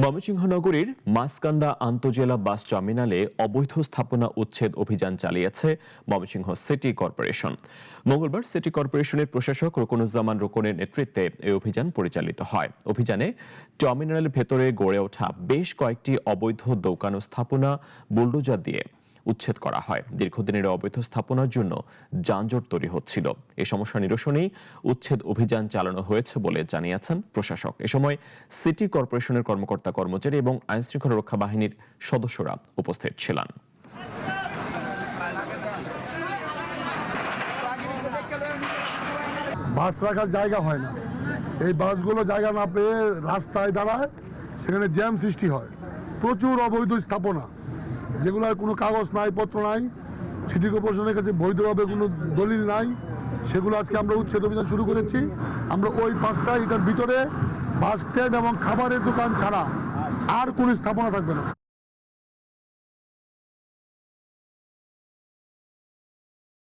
ময়মনসিংহ নগরীর মাসকান্দা আন্তজেলা বাস টার্মিনালে অবৈধ স্থাপনা উচ্ছেদ অভিযান চালিয়েছে ময়মনসিংহ সিটি কর্পোরেশন। মঙ্গলবার সিটি কর্পোরেশনের প্রশাসক রুকনুজ্জামান রুকনের নেতৃত্বে এই অভিযান পরিচালিত হয়। অভিযানে টার্মিনালের ভেতরে গড়ে ওঠা বেশ কয়েকটি অবৈধ দোকান ও স্থাপনা বুলডোজার দিয়ে উচ্ছেদ করা হয়। দীর্ঘদিনের অবৈধ স্থাপনার জন্য যানজট তৈরি হচ্ছিল। এই সমস্যা নিরসনেই উচ্ছেদ অভিযান চালানো হয়েছে বলে জানিয়েছেন প্রশাসক। এ সময় সিটি কর্পোরেশনের কর্মকর্তা কর্মচারী এবং আইনশৃঙ্খলা রক্ষা বাহিনীর সদস্যরা উপস্থিত ছিলেন। বাস রাখার জায়গা হয় না, এই বাসগুলো জায়গা না পেয়ে রাস্তায় দাঁড়ায়, সেখানে জ্যাম সৃষ্টি হয়। প্রচুর অবৈধ স্থাপনা, যেগুলোর কোনো কাগজ নাই, পত্র নাই, সিটি কর্পোরেশনের কাছে বৈধভাবে কোনো দলিল নাই, সেগুলো আজকে আমরা উচ্ছেদ অভিযান শুরু করেছি। আমরা ওই পাঁচটা এটার ভিতরে বাস স্ট্যান্ড এবং খাবারের দোকান ছাড়া আর কোনো স্থাপনা থাকবে না।